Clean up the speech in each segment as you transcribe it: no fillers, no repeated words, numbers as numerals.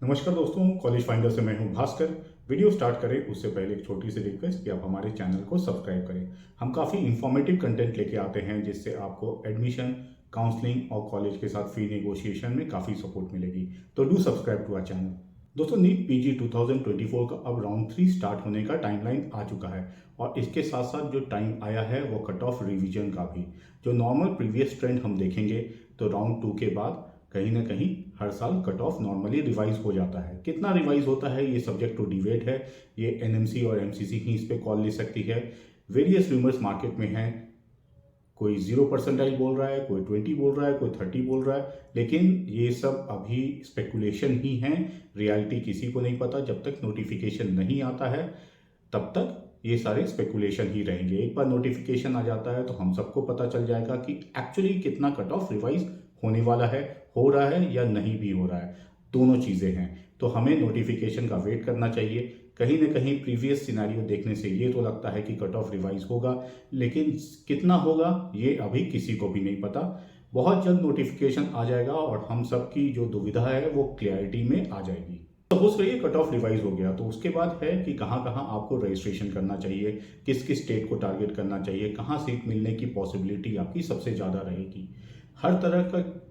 नमस्कार दोस्तों, college finder से मैं हूं भास्कर। वीडियो स्टार्ट करें उससे पहले एक छोटी सी रिक्वेस्ट कि आप हमारे चैनल को सब्सक्राइब करें। हम काफ़ी इंफॉर्मेटिव कंटेंट लेके आते हैं जिससे आपको एडमिशन, काउंसलिंग और कॉलेज के साथ फी नेगोशिएशन में काफ़ी सपोर्ट मिलेगी। तो do subscribe to our channel. दोस्तों, नीट पीजी 2024 का अब राउंड 3 स्टार्ट होने का टाइमलाइन आ चुका है और इसके साथ साथ जो टाइम आया है वो कट ऑफ रिवीजन का भी। जो नॉर्मल प्रीवियस ट्रेंड हम देखेंगे तो राउंड 2 के बाद कहीं ना कहीं हर साल कट ऑफ नॉर्मली रिवाइज हो जाता है। कितना रिवाइज होता है ये सब्जेक्ट टू डिबेट है। ये एनएमसी और एमसीसी ही इस पर कॉल ले सकती है। वेरियस रूमर्स मार्केट में हैं। कोई 0% बोल रहा है, कोई 20 बोल रहा है, कोई 30 बोल रहा है, लेकिन ये सब अभी स्पेकुलेशन ही है। रियलिटी किसी को नहीं पता। जब तक नोटिफिकेशन नहीं आता है तब तक ये सारे स्पेकुलेशन ही रहेंगे। एक बार नोटिफिकेशन आ जाता है तो हम सबको पता चल जाएगा कि एक्चुअली कितना कट ऑफ रिवाइज होने वाला है, हो रहा है या नहीं भी हो रहा है। दोनों चीज़ें हैं, तो हमें नोटिफिकेशन का वेट करना चाहिए। कहीं ना कहीं प्रीवियस सिनेरियो देखने से ये तो लगता है कि कट ऑफ रिवाइज होगा, लेकिन कितना होगा ये अभी किसी को भी नहीं पता। बहुत जल्द नोटिफिकेशन आ जाएगा और हम सब की जो दुविधा है वो क्लैरिटी में आ जाएगी। सपोज करिए कट ऑफ रिवाइज हो गया तो उसके बाद है कि कहाँ कहाँ आपको रजिस्ट्रेशन करना चाहिए, किस किस स्टेट को टारगेट करना चाहिए, कहाँ सीट मिलने की पॉसिबिलिटी आपकी सबसे ज़्यादा रहेगी। हर तरह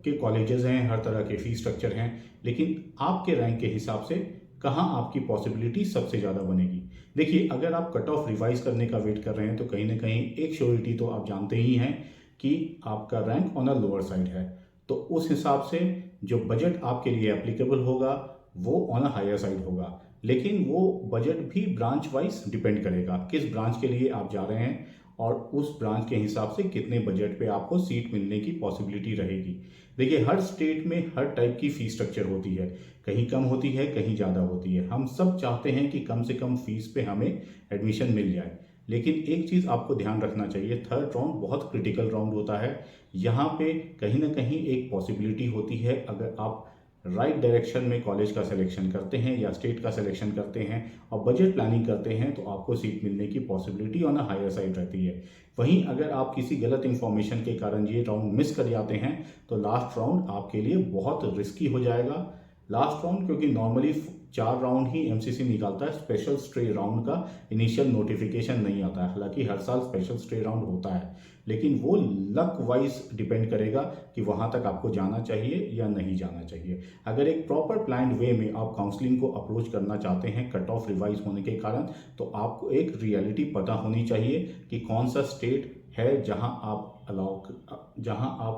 के कॉलेजेस हैं, हर तरह के फीस स्ट्रक्चर हैं, लेकिन आपके रैंक के हिसाब से कहाँ आपकी पॉसिबिलिटी सबसे ज़्यादा बनेगी। देखिए, अगर आप कट ऑफ रिवाइज करने का वेट कर रहे हैं तो कहीं ना कहीं एक श्योरिटी तो आप जानते ही हैं कि आपका rank on a lower side है। तो उस हिसाब से जो बजट आपके लिए एप्लीकेबल होगा वो ऑन अ हायर साइड होगा, लेकिन वो बजट भी ब्रांच वाइज डिपेंड करेगा किस ब्रांच के लिए आप जा रहे हैं और उस ब्रांच के हिसाब से कितने बजट पे आपको सीट मिलने की पॉसिबिलिटी रहेगी। देखिए, हर स्टेट में हर टाइप की फीस स्ट्रक्चर होती है, कहीं कम होती है, कहीं ज़्यादा होती है। हम सब चाहते हैं कि कम से कम फीस पे हमें एडमिशन मिल जाए, लेकिन एक चीज़ आपको ध्यान रखना चाहिए, थर्ड राउंड बहुत क्रिटिकल राउंड होता है। यहाँ पे कहीं ना कहीं एक पॉसिबिलिटी होती है, अगर आप राइट डायरेक्शन में कॉलेज का सिलेक्शन करते हैं या स्टेट का सिलेक्शन करते हैं और बजट प्लानिंग करते हैं तो आपको सीट मिलने की possibility on a higher side रहती है। वहीं अगर आप किसी गलत इंफॉर्मेशन के कारण ये राउंड मिस कर जाते हैं तो लास्ट राउंड आपके लिए बहुत रिस्की हो जाएगा। लास्ट राउंड क्योंकि नॉर्मली 4 राउंड ही एमसीसी निकालता है, स्पेशल स्टे राउंड का इनिशियल नोटिफिकेशन नहीं आता है। हालांकि हर साल स्पेशल स्टे राउंड होता है, लेकिन वो लक वाइज डिपेंड करेगा कि वहां तक आपको जाना चाहिए या नहीं जाना चाहिए। अगर एक प्रॉपर प्लान्ड वे में आप काउंसलिंग को अप्रोच करना चाहते हैं कट ऑफ रिवाइज होने के कारण, तो आपको एक रियलिटी पता होनी चाहिए कि कौन सा स्टेट है जहां आप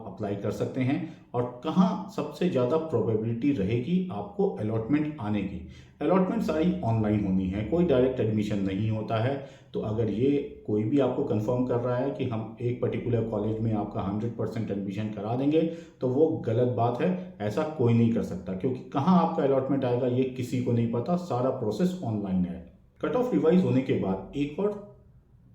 अप्लाई कर सकते हैं और कहां सबसे ज़्यादा प्रोबेबिलिटी रहेगी आपको अलॉटमेंट आने की। अलॉटमेंट सारी ऑनलाइन होनी है, कोई डायरेक्ट एडमिशन नहीं होता है। तो अगर ये कोई भी आपको कंफर्म कर रहा है कि हम एक पर्टिकुलर कॉलेज में आपका 100% एडमिशन करा देंगे तो वो गलत बात है। ऐसा कोई नहीं कर सकता, क्योंकि कहाँ आपका अलॉटमेंट आएगा ये किसी को नहीं पता। सारा प्रोसेस ऑनलाइन है। कट ऑफ रिवाइज होने के बाद एक और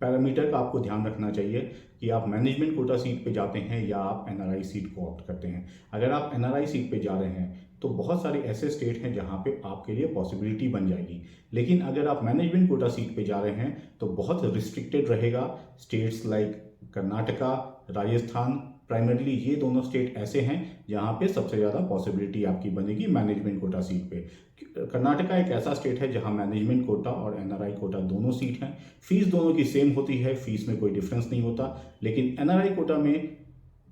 पैरामीटर का आपको ध्यान रखना चाहिए कि आप मैनेजमेंट कोटा सीट पे जाते हैं या आप एनआरआई सीट को ऑप्ट करते हैं। अगर आप एनआरआई सीट पे जा रहे हैं तो बहुत सारे ऐसे स्टेट हैं जहां पे आपके लिए पॉसिबिलिटी बन जाएगी, लेकिन अगर आप मैनेजमेंट कोटा सीट पे जा रहे हैं तो बहुत रिस्ट्रिक्टेड रहेगा। States like Karnataka, Rajasthan, primarily ये दोनों स्टेट ऐसे हैं जहां पे सबसे ज़्यादा पॉसिबिलिटी आपकी बनेगी मैनेजमेंट कोटा सीट पे। कर्नाटका एक ऐसा स्टेट है जहां मैनेजमेंट कोटा और एनआरआई कोटा दोनों सीट हैं। फीस दोनों की सेम होती है, फीस में कोई डिफरेंस नहीं होता, लेकिन एनआरआई कोटा में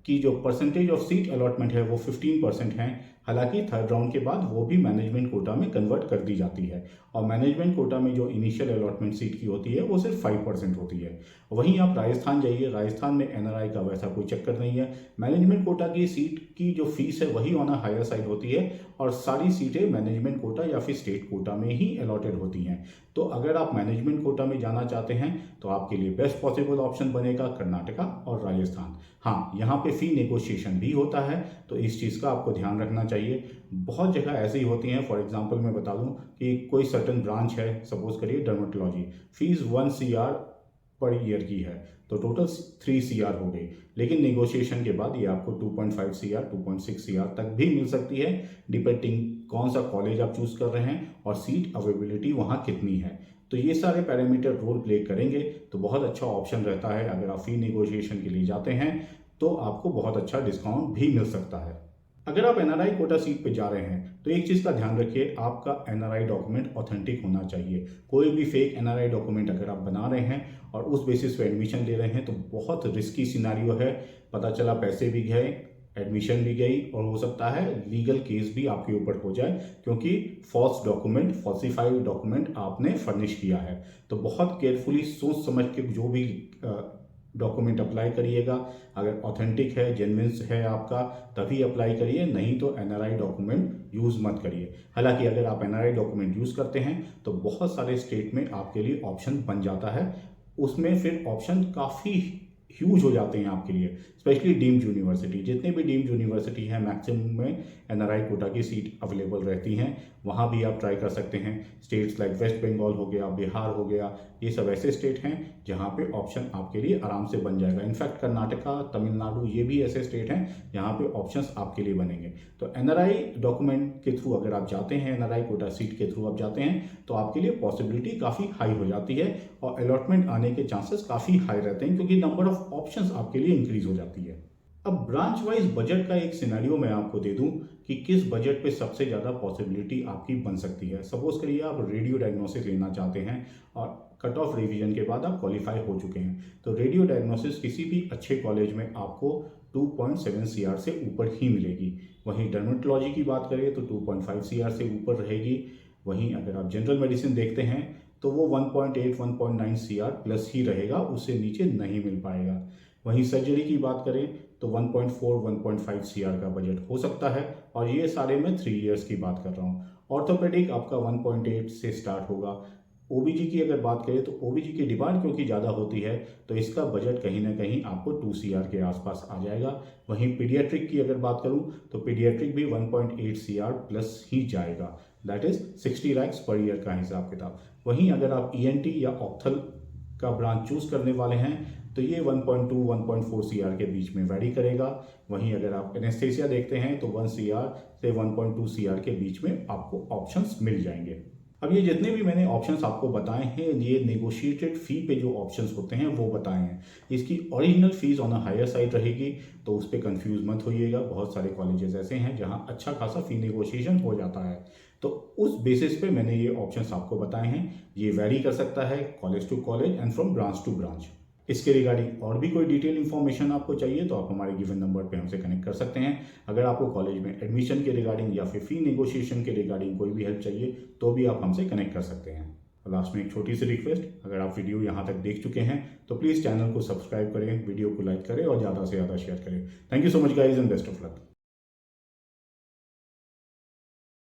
की जो परसेंटेज ऑफ सीट अलॉटमेंट है वो 15% है। हालांकि थर्ड राउंड के बाद वो भी मैनेजमेंट कोटा में कन्वर्ट कर दी जाती है और मैनेजमेंट कोटा में जो इनिशियल अलॉटमेंट सीट की होती है वो सिर्फ 5% होती है। वहीं आप राजस्थान जाइए, राजस्थान में एनआरआई का वैसा कोई चक्कर नहीं है। मैनेजमेंट कोटा की सीट की जो फीस है वही ऑन अ हायर साइड होती है और सारी सीटें मैनेजमेंट कोटा या फिर स्टेट कोटा में ही अलॉटेड होती हैं। तो अगर आप मैनेजमेंट कोटा में जाना चाहते हैं तो आपके लिए बेस्ट पॉसिबल ऑप्शन बनेगा कर्नाटका और राजस्थान। हाँ, यहाँ पे फी नेगोशिएशन भी होता है, तो इस चीज़ का आपको ध्यान रखना चाहिए। बहुत जगह ऐसी होती हैं, फॉर एग्जांपल मैं बता दूं कि कोई सर्टन ब्रांच है, सपोज करिए dermatology, fees 1 CR per year की है तो टोटल 3 CR हो गई, लेकिन नेगोशिएशन के बाद ये आपको 2.5 CR 2.6 CR तक भी मिल सकती है, डिपेंडिंग कौन सा कॉलेज आप चूज कर रहे हैं और सीट अवेलेबिलिटी वहाँ कितनी है। तो ये सारे पैरामीटर रोल प्ले करेंगे तो बहुत अच्छा ऑप्शन रहता है। अगर आप फी नेगोशिएशन के लिए जाते हैं तो आपको बहुत अच्छा डिस्काउंट भी मिल सकता है। अगर आप एनआरआई कोटा सीट पे जा रहे हैं तो एक चीज़ का ध्यान रखिए, आपका एनआरआई डॉक्यूमेंट ऑथेंटिक होना चाहिए। कोई भी फेक एनआरआई डॉक्यूमेंट अगर आप बना रहे हैं और उस बेसिस पे एडमिशन ले रहे हैं तो बहुत रिस्की सिनारियो है। पता चला पैसे भी गए, एडमिशन भी गई और हो सकता है लीगल केस भी आपके ऊपर हो जाए, क्योंकि फॉल्स डॉक्यूमेंट, फॉल्सिफाइड डॉक्यूमेंट आपने फर्निश किया है। तो बहुत केयरफुली सोच समझ के जो भी डॉक्यूमेंट अप्लाई करिएगा। अगर ऑथेंटिक है, जेन्युइन है आपका, तभी अप्लाई करिए, नहीं तो एनआरआई डॉक्यूमेंट यूज़ मत करिए। हालांकि अगर आप एनआरआई डॉक्यूमेंट यूज़ करते हैं तो बहुत सारे स्टेट में आपके लिए ऑप्शन बन जाता है, उसमें फिर ऑप्शन काफ़ी ह्यूज हो जाते हैं आपके लिए। स्पेशली डीम्ड यूनिवर्सिटी, जितने भी डीम्ड यूनिवर्सिटी हैं मैक्सिमम में एनआरआई कोटा की सीट अवेलेबल रहती हैं, वहाँ भी आप ट्राई कर सकते हैं। स्टेट्स लाइक वेस्ट बंगाल हो गया, बिहार हो गया, ये सब ऐसे स्टेट हैं जहाँ पे ऑप्शन आपके लिए आराम से बन जाएगा। इनफैक्ट कर्नाटका, तमिलनाडु, ये भी ऐसे स्टेट हैं जहाँ पे ऑप्शंस आपके लिए बनेंगे। तो एनआरआई डॉक्यूमेंट के थ्रू अगर आप जाते हैं, एनआरआई कोटा सीट के थ्रू आप जाते हैं, तो आपके लिए पॉसिबिलिटी काफ़ी हाई हो जाती है और अलॉटमेंट आने के चांसेस काफ़ी हाई रहते हैं, क्योंकि नंबर ऑफ ऑप्शंस आपके लिए इंक्रीज हो जाती है। अब ब्रांच वाइज बजट का एक सिनेरियो मैं आपको दे दूं कि किस बजट पे सबसे ज़्यादा पॉसिबिलिटी आपकी बन सकती है। सपोज करिए आप रेडियो डायग्नोसिस लेना चाहते हैं और कट ऑफ रिवीजन के बाद आप क्वालिफाई हो चुके हैं, तो रेडियो डायग्नोसिस किसी भी अच्छे कॉलेज में आपको 2.7 CR से ऊपर ही मिलेगी। वहीं डर्मेटोलॉजी की बात करें तो 2.5 CR से ऊपर रहेगी। वहीं अगर आप जनरल मेडिसिन देखते हैं तो वो 1.8 1.9 CR प्लस ही रहेगा, उससे नीचे नहीं मिल पाएगा। वहीं सर्जरी की बात करें तो 1.4 1.5 CR का बजट हो सकता है, और ये सारे मैं 3 इयर्स की बात कर रहा हूँ। ऑर्थोपेडिक आपका 1.8 से स्टार्ट होगा। ओबीजी की अगर बात करें तो ओबीजी की डिमांड क्योंकि ज़्यादा होती है तो इसका बजट कहीं ना कहीं आपको 2 CR के आसपास आ जाएगा। वहीं पीडियाट्रिक की अगर बात करूं तो पीडियाट्रिक भी 1.8 CR प्लस ही जाएगा, that is 60 lakhs per year का हिसाब किताब। वहीं अगर आप ईएनटी या ऑप्थल का ब्रांच चूज करने वाले हैं तो ये 1.2 1.4 CR के बीच में वैरी करेगा। वहीं अगर आप एनेस्थेसिया देखते हैं तो 1 CR से 1.2 CR के बीच में आपको ऑप्शंस मिल जाएंगे। अब ये जितने भी मैंने ऑप्शंस आपको बताए हैं, ये नेगोशिएटेड फ़ी पे जो ऑप्शंस होते हैं वो बताए हैं। इसकी original fees on a higher side रहेगी, तो उस पर कंफ्यूज मत होइएगा। बहुत सारे कॉलेजेस ऐसे हैं जहां अच्छा खासा फ़ी नेगोशिएशन हो जाता है, तो उस बेसिस पे मैंने ये ऑप्शंस आपको बताए हैं। ये वेरी कर सकता है college to college and from branch to branch. इसके रिगार्डिंग और भी कोई डिटेल इन्फॉर्मेशन आपको चाहिए तो आप हमारे गिवन नंबर पे हमसे कनेक्ट कर सकते हैं। अगर आपको कॉलेज में एडमिशन के रिगार्डिंग या फिर फी नेगोशिएशन के रिगार्डिंग कोई भी हेल्प चाहिए तो भी आप हमसे कनेक्ट कर सकते हैं। और लास्ट में एक छोटी सी रिक्वेस्ट, अगर आप वीडियो यहाँ तक देख चुके हैं तो प्लीज़ चैनल को सब्सक्राइब करें, वीडियो को लाइक करें और ज़्यादा से ज़्यादा शेयर करें। Thank you so much guys and best of luck.